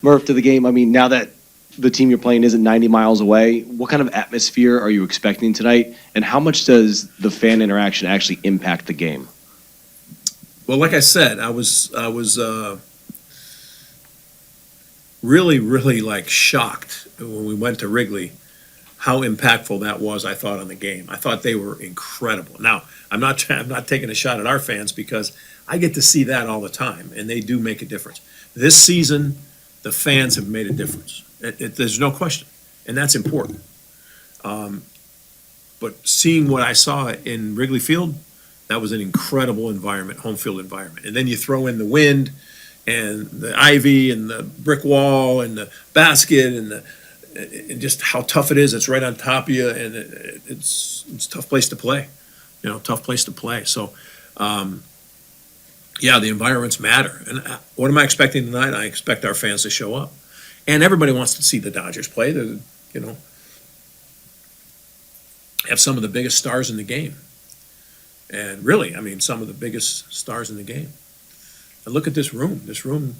Murph, to the game, I mean, now that the team you're playing isn't 90 miles away, what kind of atmosphere are you expecting tonight? And how much does the fan interaction actually impact the game? Well, like I said, I was really, really like shocked when we went to Wrigley how impactful that was. I thought on the game. I thought they were incredible. Now, I'm not taking a shot at our fans because I get to see that all the time, and they do make a difference. This season, the fans have made a difference. There's no question, and that's important. But seeing what I saw in Wrigley Field, that was an incredible environment, home field environment. And then you throw in the wind and the ivy and the brick wall and the basket and just how tough it is. It's right on top of you, and it's a tough place to play. Tough place to play. So, yeah, the environments matter. And what am I expecting tonight? I expect our fans to show up. And everybody wants to see the Dodgers play. They're, have some of the biggest stars in the game. And really, I mean, some of the biggest stars in the game. And look at this room. This room,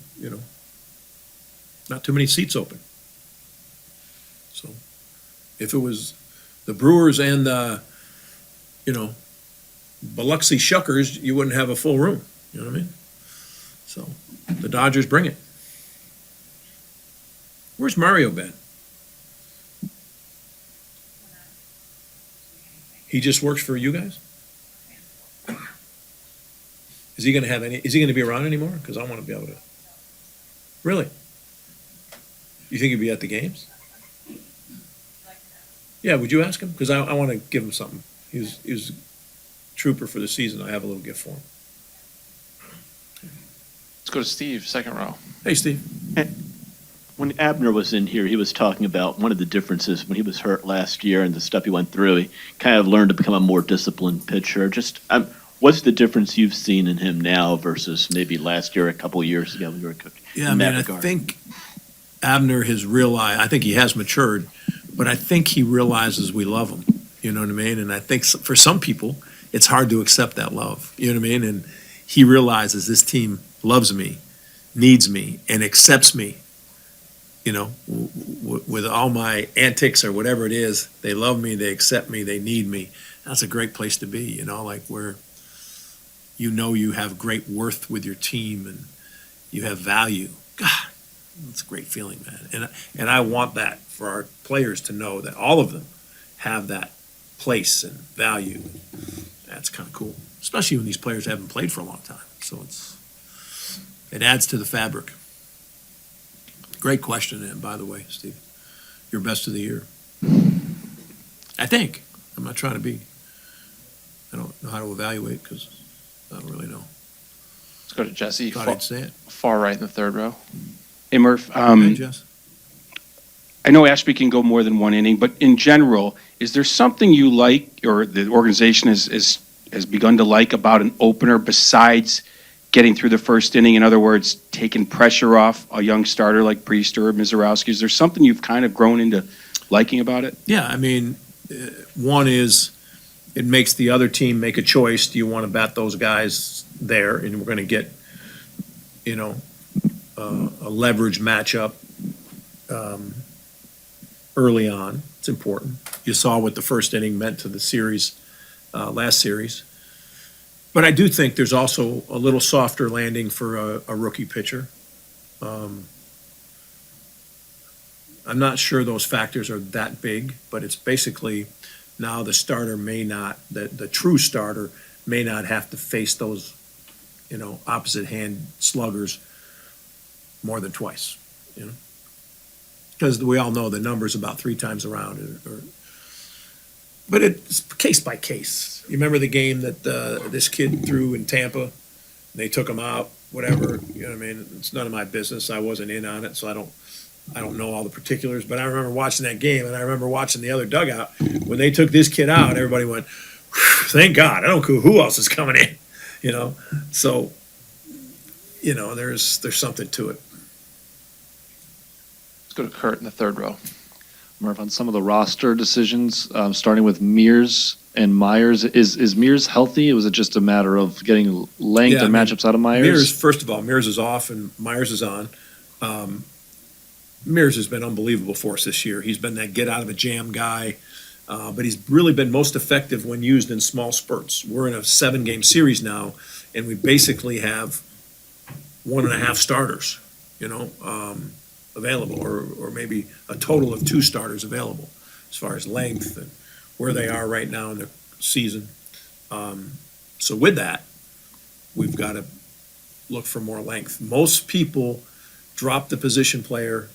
not too many seats open. So if it was the Brewers and the, Biloxi Shuckers, you wouldn't have a full room. You know what I mean? So the Dodgers bring it. Where's Mario been? He just works for you guys? Is he going to be around anymore? Because I want to be able to. Really? You think he'd be at the games? Yeah, would you ask him? Because I want to give him something. He was a trooper for the season. I have a little gift for him. Let's go to Steve, second row. Hey, Steve. When Abner was in here, he was talking about one of the differences when he was hurt last year and the stuff he went through. He kind of learned to become a more disciplined pitcher. What's the difference you've seen in him now versus maybe last year, a couple of years ago when you were cooking? Yeah, I think Abner has realized, I think he has matured, but I think he realizes we love him. You know what I mean? And I think for some people, it's hard to accept that love. You know what I mean? And he realizes this team loves me, needs me, and accepts me. With all my antics or whatever it is, they love me, they accept me, they need me. That's a great place to be, like where you have great worth with your team and you have value. God, that's a great feeling, man. And I want that for our players to know that all of them have that place and value. That's kind of cool, especially when these players haven't played for a long time. So it adds to the fabric. Great question, and by the way, Steve, your best of the year. I think. I'm not trying to be. I don't know how to evaluate because I don't really know. Let's go to Jesse. Thought I'd say it. Far right in the third row. Hey, Murph. Hey, Jess. I know Ashby can go more than one inning, but in general, is there something you like or the organization has begun to like about an opener besides getting through the first inning? In other words, taking pressure off a young starter like Priester or Mizorowski. Is there something you've kind of grown into liking about it? Yeah, I mean, one is it makes the other team make a choice. Do you want to bat those guys there? And we're going to get, a leverage matchup early on. It's important. You saw what the first inning meant to the series, last series. But I do think there's also a little softer landing for a rookie pitcher. I'm not sure those factors are that big, but it's basically now the starter may not, the true starter may not have to face those, opposite hand sluggers more than twice, Because we all know the number's about 3 times around. But it's case by case. You remember the game that this kid threw in Tampa? They took him out, whatever. You know what I mean? It's none of my business. I wasn't in on it, so I don't know all the particulars. But I remember watching that game, and I remember watching the other dugout. When they took this kid out, everybody went, thank God. I don't care who else is coming in, So, there's something to it. Let's go to Kurt in the third row. Murph, on some of the roster decisions, starting with Mears and Myers, is Mears healthy? Or was it just a matter of getting length and matchups out of Myers? First of all, Mears is off and Myers is on. Mears has been unbelievable for us this year. He's been that get out of a jam guy, but he's really been most effective when used in small spurts. We're in a 7-game series now, and we basically have 1.5 starters, available, or maybe a total of 2 starters available as far as length and where they are right now in the season. So with that, we've got to look for more length. Most people drop the position player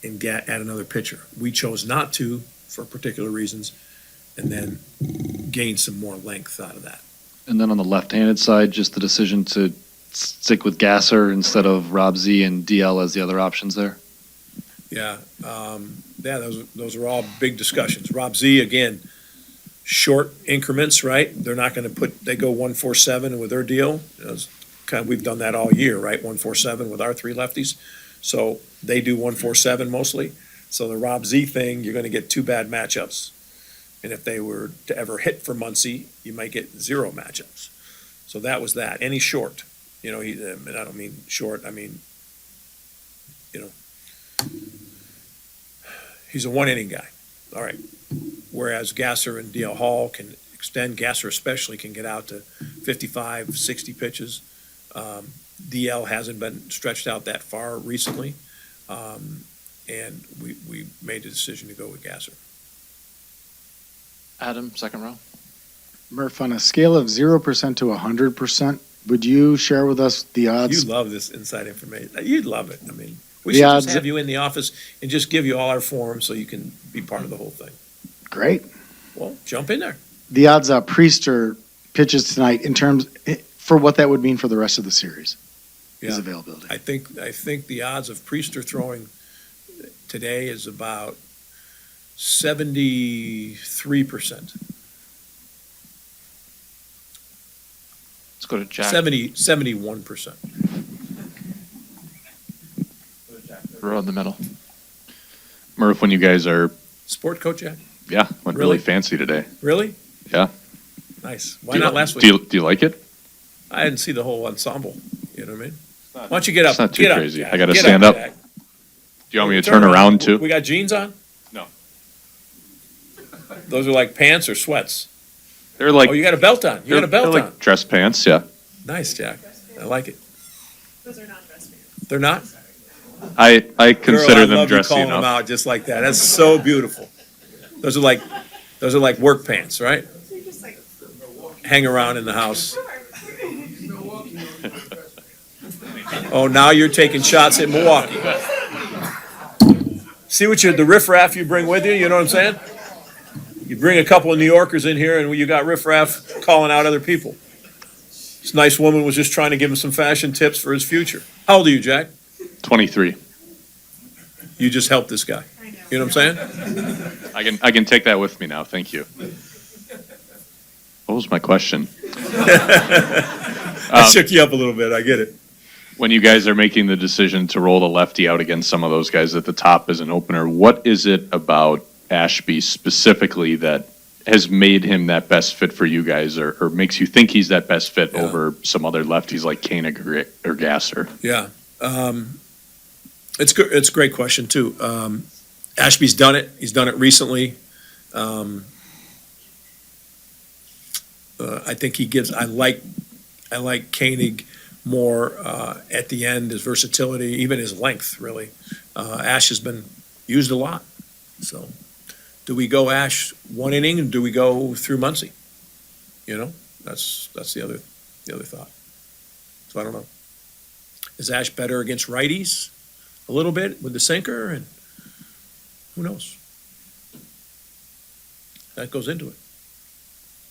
and add another pitcher. We chose not to for particular reasons, and then gain some more length out of that. And then on the left-handed side, just the decision to stick with Gasser instead of Rob Z and DL as the other options there. Yeah, those are all big discussions. Rob Z, again, short increments, right? They're not going to they go 1-4-7 with their deal. We've done that all year, right? 1-4-7 with our 3 lefties. So they do 1-4-7 mostly. So the Rob Z thing, you're going to get 2 bad matchups. And if they were to ever hit for Muncy, you might get 0 matchups. So that was that. Any short, and I don't mean short, I mean, he's a 1-inning guy. All right. Whereas Gasser and DL Hall can extend. Gasser especially can get out to 55, 60 pitches. DL hasn't been stretched out that far recently. And we made the decision to go with Gasser. Adam, second row. Murph, on a scale of 0% to 100%, would you share with us the odds? You love this inside information. You'd love it. I mean, we The should odds- just have you in the office and just give you all our forms so you can be part of the whole thing. Great. Well, jump in there. The odds Priester pitches tonight for what that would mean for the rest of the series, his Yeah. availability. I think the odds of Priester throwing today is about 73%. Let's go to Jack. 71%. Row in the middle. Murph, when you guys are, Sport coach, Jack? yeah, went Really? really fancy today. Really? Yeah. Nice. Why Do you- not last week? Do you like it? I didn't see the whole ensemble. You know what I mean? Why don't you get up? It's not too Get up, crazy. Jack. I gotta Get stand up. Jack. Do you want me to turn around too? We got jeans on? No. Those are like pants or sweats? They're like, Oh, you got a belt on. You got a belt they're on. like dress pants, yeah. Nice, Jack. I like it. Those are not dress pants. They're not? I Girl, consider I them love you dressy calling them enough. out just like that. That's so beautiful. Those are like work pants, right? They're just like. Hang around in the house. Oh, now you're taking shots at Milwaukee. See the riffraff you bring with you, you know what I'm saying? You bring a couple of New Yorkers in here and you got riffraff calling out other people. This nice woman was just trying to give him some fashion tips for his future. How old are you, Jack? 23. You just helped this guy. I know. You know what I'm saying? I can take that with me now, thank you. What was my question? I shook you up a little bit, I get it. When you guys are making the decision to roll the lefty out against some of those guys at the top as an opener, what is it about Ashby specifically that has made him that best fit for you guys, or makes you think he's that best fit Yeah. over some other lefties like Koenig or Gasser? Yeah. It's good. It's a great question too. Ashby's done it. He's done it recently. I think I like Koenig more at the end, his versatility, even his length, really. Ash has been used a lot. So do we go Ash 1 inning, and do we go through Muncy? That's the other thought. So I don't know. Is Ash better against righties a little bit with the sinker? And who knows? That goes into it.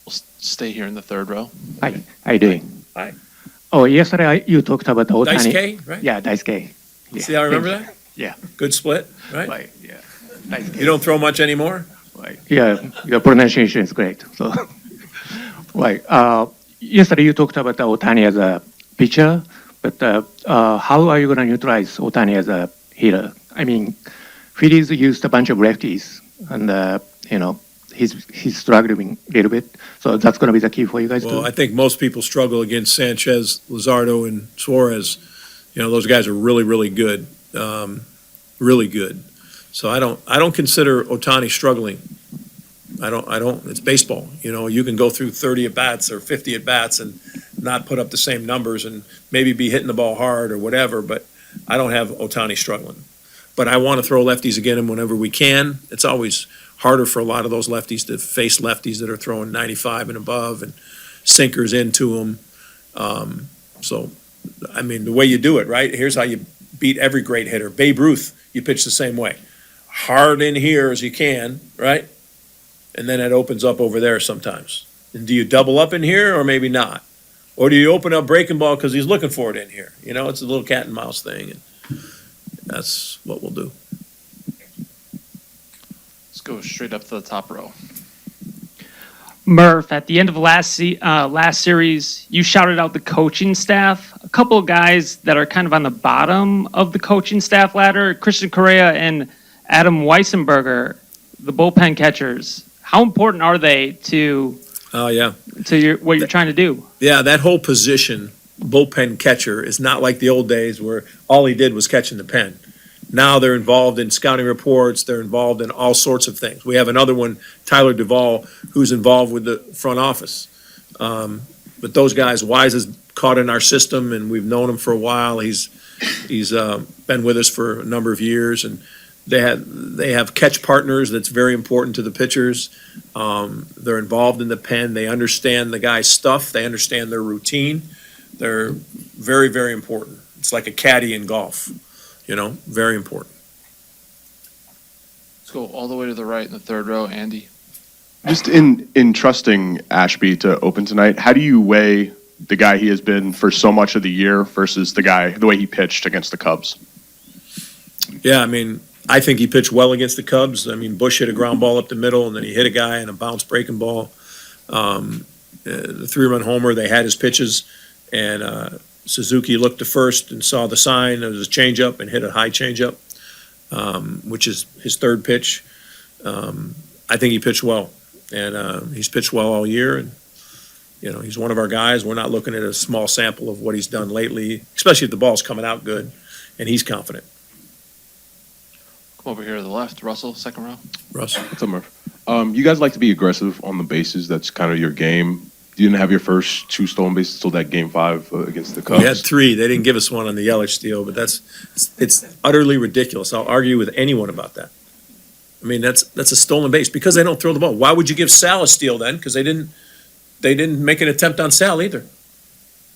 We'll stay here in the third row. Hi, how you doing? Hi. Oh, yesterday you talked about Otani. Dice K, right? Yeah, Dice K. Yeah. See how I remember that? Yeah. Good split, right? Right, yeah. Dice K. You don't throw much anymore? Right. Yeah, your pronunciation is great. So, right. Yesterday you talked about Otani as a pitcher, but how are you going to neutralize Otani as a hitter? I mean, Phillies used a bunch of lefties, and he's struggling a little bit. So that's going to be the key for you guys. Well, I think most people struggle against Sanchez, Luzardo, and Suarez. Those guys are really, really good. really good. So I don't consider Otani struggling. I don't, it's baseball. You can go through 30 at-bats or 50 at-bats and not put up the same numbers and maybe be hitting the ball hard or whatever, but I don't have Otani struggling. But I want to throw lefties again whenever we can. It's always harder for a lot of those lefties to face lefties that are throwing 95 and above and sinkers into them. So, I mean, the way you do it, right? Here's how you beat every great hitter. Babe Ruth, you pitch the same way. Hard in here as you can, right? And then it opens up over there sometimes. And do you double up in here or maybe not? Or do you open up breaking ball because he's looking for it in here? It's a little cat and mouse thing. And that's what we'll do. Let's go straight up to the top row. Murph, at the end of last series, you shouted out the coaching staff. A couple of guys that are kind of on the bottom of the coaching staff ladder, Christian Correa and Adam Weissenberger, the bullpen catchers. How important are they to Oh, yeah. what you're trying to do? Yeah, that whole position, bullpen catcher, is not like the old days where all he did was catching the pen. Now they're involved in scouting reports. They're involved in all sorts of things. We have another one, Tyler Duvall, who's involved with the front office. But those guys, Wise is caught in our system, and we've known him for a while. He's been with us for a number of years, and they have catch partners that's very important to the pitchers. They're involved in the pen. They understand the guy's stuff. They understand their routine. They're very, very important. It's like a caddy in golf, very important. Let's go all the way to the right in the third row. Andy. Just in trusting Ashby to open tonight, how do you weigh the guy he has been for so much of the year versus the way he pitched against the Cubs? Yeah, I mean, I think he pitched well against the Cubs. I mean, Bush hit a ground ball up the middle, and then he hit a guy in a bounce breaking ball. The three-run homer, they had his pitches, and Suzuki looked to first and saw the sign. It was a changeup and hit a high changeup, which is his third pitch. I think he pitched well, and he's pitched well all year. And he's one of our guys. We're not looking at a small sample of what he's done lately, especially if the ball's coming out good, and he's confident. Come over here to the left. Russell, second row. Russ. What's up, Murph? You guys like to be aggressive on the bases. That's kind of your game. You didn't have your first 2 stolen bases until that Game 5 against the Cubs. We had 3. They didn't give us one on the Yelich steal, but it's utterly ridiculous. I'll argue with anyone about that. I mean, that's a stolen base because they don't throw the ball. Why would you give Sal a steal then? Because they didn't make an attempt on Sal either,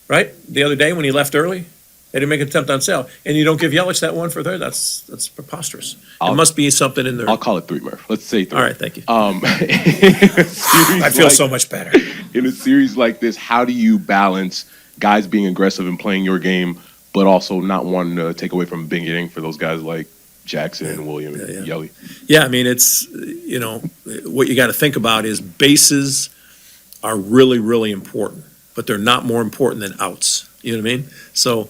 right? The other day when he left early, they didn't make an attempt on Sal, and you don't give Yelich that one for third. That's preposterous. There must be something in there. I'll call it 3, Murph. Let's say 3. All right, thank you. I feel so much better. In a series like this, how do you balance guys being aggressive and playing your game, but also not wanting to take away from big inning for those guys like Jackson and William and Yelly? Yeah, I mean, it's, what you got to think about is bases are really, really important, but they're not more important than outs. You know what I mean? So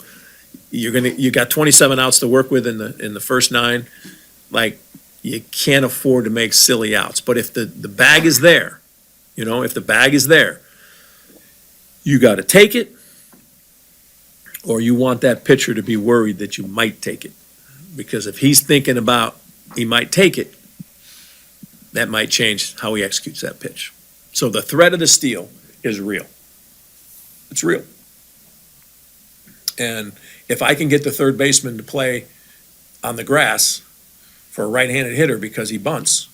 you got 27 outs to work with in the first 9. Like, you can't afford to make silly outs. But if the bag is there, if the bag is there, you got to take it, or you want that pitcher to be worried that you might take it. Because if he's thinking about he might take it, that might change how he executes that pitch. So the threat of the steal is real. It's real. And if I can get the third baseman to play on the grass for a right-handed hitter because he bunts,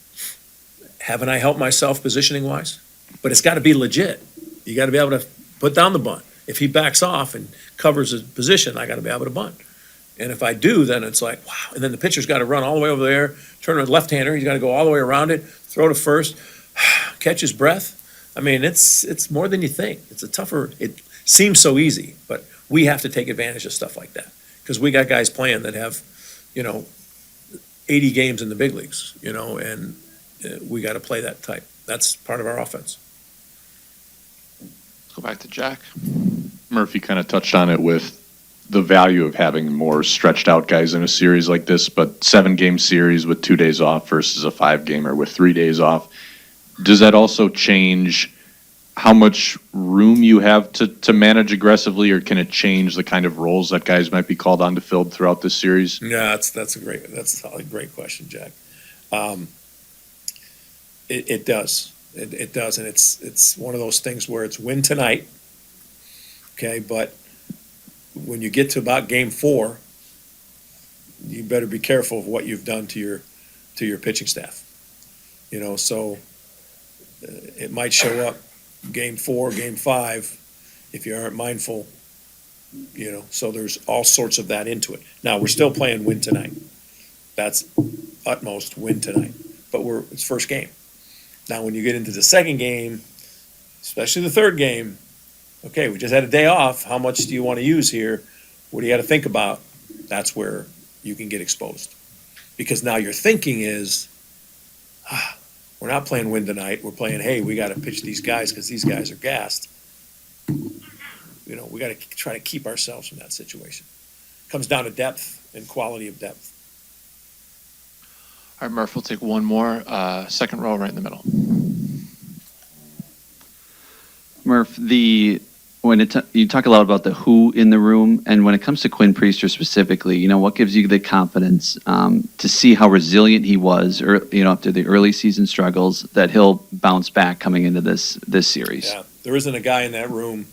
haven't I helped myself positioning-wise? But it's got to be legit. You got to be able to put down the bunt. If he backs off and covers his position, I got to be able to bunt. And if I do, then it's like, wow. And then the pitcher's got to run all the way over there, turn around left-hander. He's got to go all the way around it, throw to first, catch his breath. I mean, it's more than you think. It seems so easy, but we have to take advantage of stuff like that because we got guys playing that have, 80 games in the big leagues, and we got to play that type. That's part of our offense. Let's go back to Jack. Murphy kind of touched on it with the value of having more stretched out guys in a series like this, but 7-game series with 2 days off versus a 5-gamer with 3 days off. Does that also change how much room you have to manage aggressively, or can it change the kind of roles that guys might be called on to fill throughout this series? Yeah, that's a great question, Jack. It does. It does, and it's one of those things where it's win tonight, okay, but when you get to about game 4, you better be careful of what you've done to your pitching staff. You know, so it might show up game 4, game 5, if you aren't mindful, you know, so there's all sorts of that into it. Now, we're still playing win tonight. That's utmost win tonight, but it's first game. Now, when you get into the second game, especially the third game, okay, we just had a day off. How much do you want to use here? What do you got to think about? That's where you can get exposed. Because now your thinking is, we're not playing win tonight. We're playing, hey, we got to pitch these guys because these guys are gassed. You know, we got to try to keep ourselves from that situation. Comes down to depth and quality of depth. All right, Murph, we'll take one more. Second row right in the middle. Murph, you talk a lot about the who in the room, and when it comes to Quinn Priester specifically, you know, what gives you the confidence to see how resilient he was, after the early season struggles, that he'll bounce back coming into this series? Yeah, there isn't a guy in that room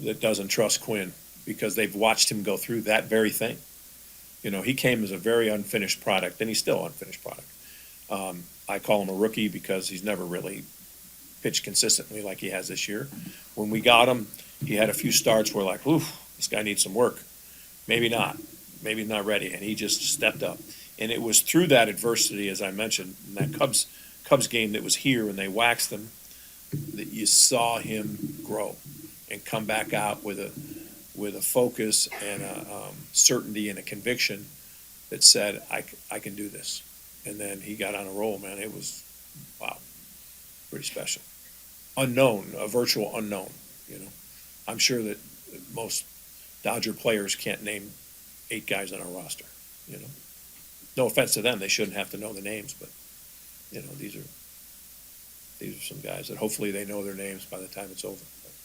that doesn't trust Quinn because they've watched him go through that very thing. You know, he came as a very unfinished product, and he's still unfinished product. I call him a rookie because he's never really pitched consistently like he has this year. When we got him, he had a few starts where like, oof, this guy needs some work. Maybe not. Maybe he's not ready. And he just stepped up. And it was through that adversity, as I mentioned, in that Cubs game that was here when they waxed him, that you saw him grow and come back out with a focus and a certainty and a conviction that said, I can do this. And then he got on a roll, man. It was, wow, pretty special. Unknown, a virtual unknown, you know. I'm sure that most Dodger players can't name 8 guys on our roster, you know. No offense to them, they shouldn't have to know the names, but, you know, these are some guys that hopefully they know their names by the time it's over.